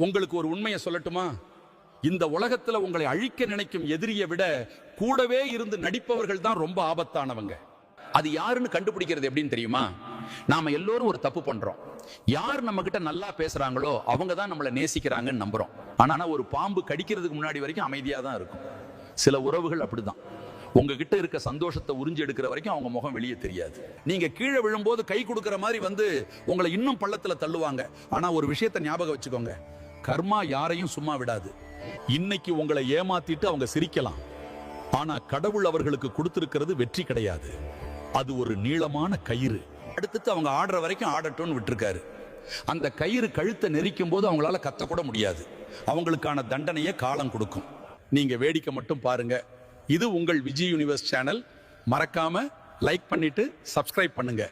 உங்களுக்கு ஒரு உண்மையை சொல்லட்டுமா? இந்த உலகத்துல உங்களை அழிக்க நினைக்கும் எதிரியை விட கூடவே இருந்து நடிப்பவர்கள் தான் ரொம்ப ஆபத்தானவங்க. அது யாருன்னு கண்டுபிடிக்கிறது எப்படின்னு தெரியுமா? நாம எல்லோரும் ஒரு தப்பு பண்றோம். யார் நம்ம கிட்ட நல்லா பேசுறாங்களோ அவங்க தான் நம்மளை நேசிக்கிறாங்கன்னு நம்புறோம். ஆனா ஒரு பாம்பு கடிக்கிறதுக்கு முன்னாடி வரைக்கும் அமைதியா தான் இருக்கும். சில உறவுகள் அப்படிதான். உங்ககிட்ட இருக்க சந்தோஷத்தை உறிஞ்சி எடுக்கிற வரைக்கும் அவங்க முகம் வெளியே தெரியாது. நீங்க கீழே விழும்போது கை கொடுக்கிற மாதிரி வந்து உங்களை இன்னும் பள்ளத்துல தள்ளுவாங்க. ஆனா ஒரு விஷயத்தை ஞாபகம் வச்சுக்கோங்க, கர்மா யாரையும் சும்மா விடாது. இன்னைக்கு உங்களை ஏமாத்திட்டு அவங்க சிரிக்கலாம், ஆனா கடவுள் அவர்களுக்கு கொடுத்திருக்கிறது வெற்றி கிடையாது. அது ஒரு நீளமான கயிறு. அடுத்து அவங்க ஆடுற வரைக்கும் ஆடட்டும்னு விட்டுருக்காரு. அந்த கயிறு கழுத்தை நெரிக்கும் போது அவங்களால கத்தக்கூட முடியாது. அவங்களுக்கான தண்டனையை காலம் கொடுக்கும். நீங்க வேடிக்கை மட்டும் பாருங்க. இது உங்கள் விஜய் யூனிவர்ஸ் சேனல். மறக்காம லைக் பண்ணிட்டு சப்ஸ்கிரைப் பண்ணுங்க.